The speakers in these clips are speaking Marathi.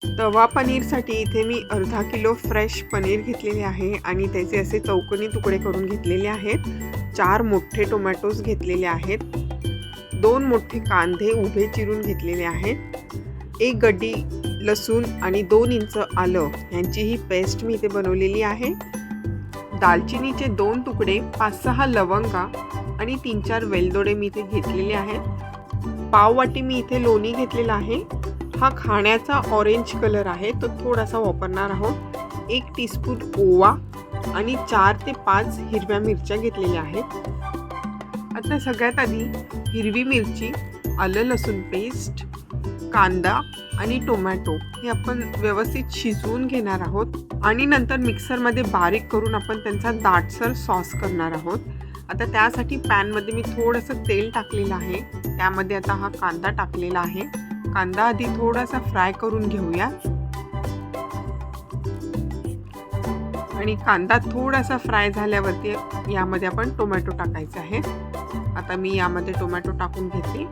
तवा पनीरसाठी इथे मी अर्धा किलो फ्रेश पनीर घेतलेले आहे आणि त्याचे असे चौकोनी तुकडे करून घेतलेले आहेत. 4 मोठे टोमॅटोज घेतलेले आहेत. 2 मोठे कांदे उभे चिरून घेतलेले आहेत. 1 गड्डी लसूण आणि 2 इंच आलं यांची ही पेस्ट मी इथे बनवलेली आहे. दालचिनीचे 2 तुकडे, 5-6 लवंगा आणि 3-4 वेलदोडे मी इथे घेतलेले आहेत. पाव वाटी मी इथे लोणी घेतलेला आहे. हा खाण्याचा ऑरेंज कलर आहे, तो थोडासा वापरणार आहोत. 1 टीस्पून ओवा आणि 4 ते 5 हिरव्या मिरच्या घेतलेल्या आहेत. आता सगळ्यात आधी हिरवी मिरची, आलं लसूण पेस्ट, कांदा आणि टोमॅटो हे आपण व्यवस्थित शिजवून घेणार आहोत आणि नंतर मिक्सरमध्ये बारीक करून आपण त्यांचा दाटसर सॉस करणार आहोत. आता त्यासाठी पॅनमध्ये मी थोडंसं तेल टाकलेलं आहे. त्यामध्ये आता हा कांदा टाकलेला आहे. कांदा आधी थोडासा फ्राय करून घेऊया आणि कांदा थोडासा फ्राय झाल्यावरती यामध्ये आपण टोमॅटो टाकायचे आहे. आता मी यामध्ये टोमॅटो टाकून घेते.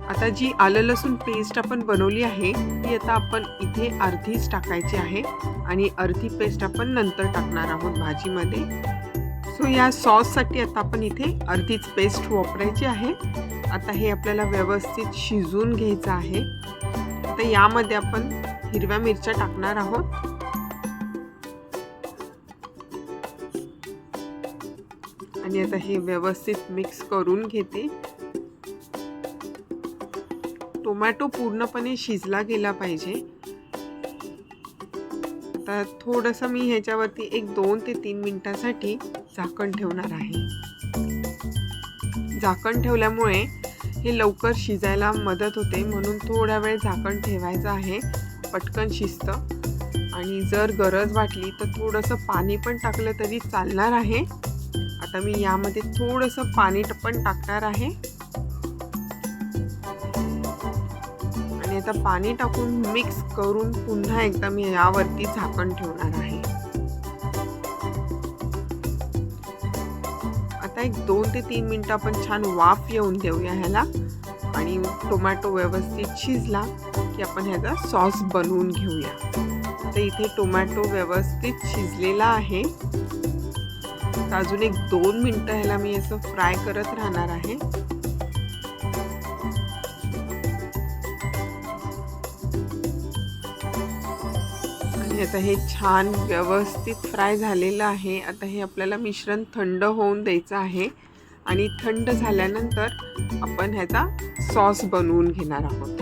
आता जी आलं लसूण पेस्ट आपण बनवली आहे ती आता आपण इथे अर्धीच टाकायची आहे आणि अर्धी पेस्ट आपण नंतर टाकणार आहोत भाजीमध्ये. सो या सॉससाठी आता आपण इथे अर्धीच पेस्ट वापरायची आहे. आता हे आपल्याला व्यवस्थित शिजवून घ्यायचं आहे. आता यामध्ये आपण हिरव्या मिरच्या टाकणार आहोत आणि आता हे व्यवस्थित मिक्स करून घेते. टोमॅटो पूर्णपणे शिजला गेला पाहिजे. आता थोडंसं मी ह्याच्यावरती 2 ते 3 मिनिटांसाठी झाकण ठेवणार आहे. झाकण ठेवल्यामुळे हे लवकर शिजायला मदत होते, म्हणून थोडा वेळ झाकण ठेवायचं आहे. पटकन शिजतं आणि जर गरज वाटली तर थोडंसं पाणी पण टाकलं तरी चालणार आहे. आता मी यामध्ये थोडंसं पाणी पण टाकणार आहे आणि आता पाणी टाकून मिक्स करून पुन्हा एकदा मी यावरती झाकण ठेवणार आहे. आता 2 ते 3 मिनिटं आपण छान वाफ येऊन देऊया ह्याला आणि टोमॅटो व्यवस्थित शिजला की आपण ह्याचा सॉस बनवून घेऊया. आता इथे टोमॅटो व्यवस्थित शिजलेला आहे. अजून 2 मिनिटं ह्याला मी असं फ्राय करत राहणार आहे. आणि आता हे छान व्यवस्थित फ्राय झालेलं आहे. आता हे आपल्याला मिश्रण थंड होऊन द्यायचं आहे आणि थंड झाल्यानंतर आपण ह्याचा सॉस बनवून घेणार आहोत.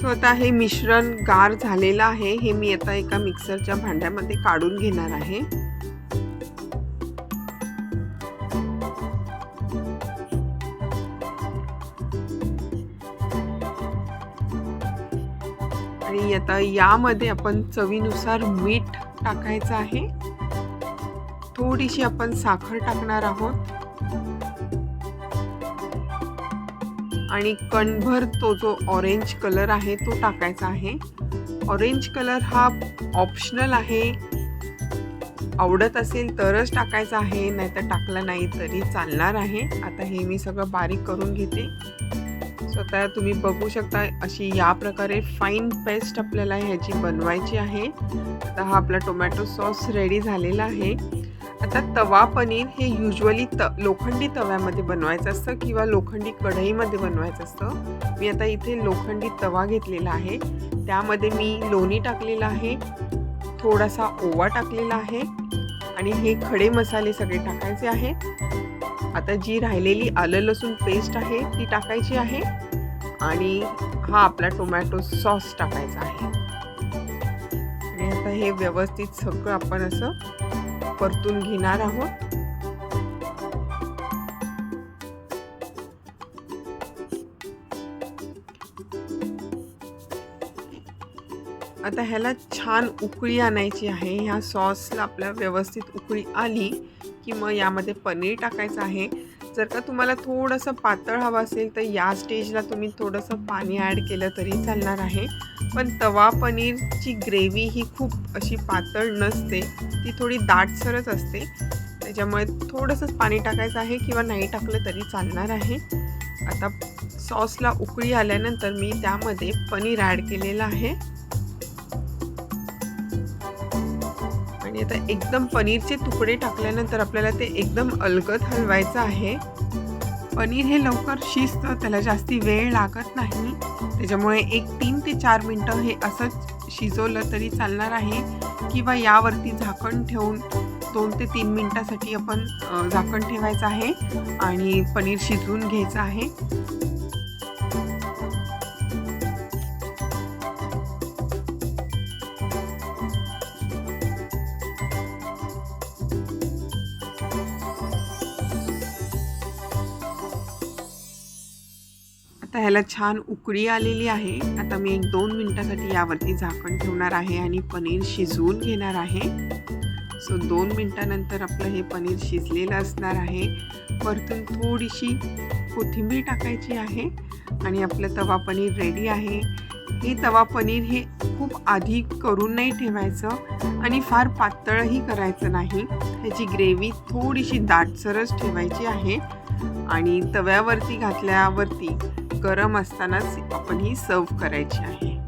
सो आता हे मिश्रण गार झालेलं आहे. हे मी आता एका मिक्सरच्या भांड्यामध्ये काढून घेणार आहे. आणि आता यामध्ये आपण चवीनुसार मीठ टाकायचं आहे. थोडीशी आपण साखर टाकणार आहोत आणि कणभर तो जो ऑरेंज कलर आहे तो टाकायचा आहे. ऑरेंज कलर हा ऑप्शनल आहे. आवडत असेल तरच टाकायचा आहे, नाहीतर टाकला नाही तरी चालणार आहे. आता हे मी सगळं बारीक करून घेते. स्वतः तुम्ही बघू शकता अशी या प्रकारे फाईन पेस्ट आपल्याला ह्याची बनवायची आहे. आता हा आपला टोमॅटो सॉस रेडी झालेला आहे. आता तवा पनीर हे युजली लोखंडी तव्यामध्ये बनवायचं असतं किंवा लोखंडी कढईमध्ये बनवायचं असतं. मी आता इथे लोखंडी तवा घेतलेला आहे. त्यामध्ये मी लोणी टाकलेलं आहे, थोडासा ओवा टाकलेला आहे आणि हे खडे मसाले सगळे टाकायचे आहेत. आता जी राहिलेली आलं लसूण पेस्ट आहे ती टाकायची आहे आणि हा आपला टोमॅटो सॉस टाकायचा आहे. आणि आता हे व्यवस्थित सगळं आपण असं परतून घेणार आहोत. आता ह्याला छान उकळी आणायची आहे. ह्या सॉसला आपल्या व्यवस्थित उकळी आली की मग यामध्ये पनीर टाकायचं आहे. जर का तुम्हाला थोडंसं पातळ हवं असेल तर या स्टेजला तुम्ही थोडंसं पाणी ॲड केलं तरी चालणार आहे. पण तवा पनीरची ग्रेव्ही ही खूप अशी पातळ नसते, ती थोडी दाटसरच असते. तर त्याच्यामुळे थोडंसंच पाणी टाकायचं आहे किंवा नाही टाकलं तरी चालणार आहे. आता सॉसला उकळी आल्यानंतर मी त्यामध्ये पनीर ॲड केलेलं आहे आणि आता एकदम पनीरचे तुकडे टाकल्यानंतर आपल्याला ते एकदम अलगद हलवायचं आहे. पनीर हे लवकर शिजतं, त्याला जास्ती वेळ लागत नाही. त्याच्यामुळे 3 ते 4 मिनटं हे असंच शिजवलं तरी चालणार आहे किंवा यावरती झाकण ठेवून 2 ते 3 मिनटासाठी आपण झाकण ठेवायचं आहे आणि पनीर शिजवून घ्यायचं आहे. आता ह्याला छान उकळी आलेली आहे. आता मी 2 मिनटासाठी यावरती झाकण ठेवणार आहे आणि पनीर शिजवून घेणार आहे. 2 मिनटानंतर आपलं हे पनीर शिजलेलं असणार आहे. वरतून थोडीशी कोथिंबीर टाकायची आहे आणि आपलं तवा पनीर रेडी आहे. हे तवा पनीर हे खूप आधी करून नाही ठेवायचं आणि फार पातळही करायचं नाही. ह्याची ग्रेव्ही थोडीशी दाटसरच ठेवायची आहे आणि तव्यावरती घातल्यावरती गरम असतानाच आपण ही सर्व करायची आहे.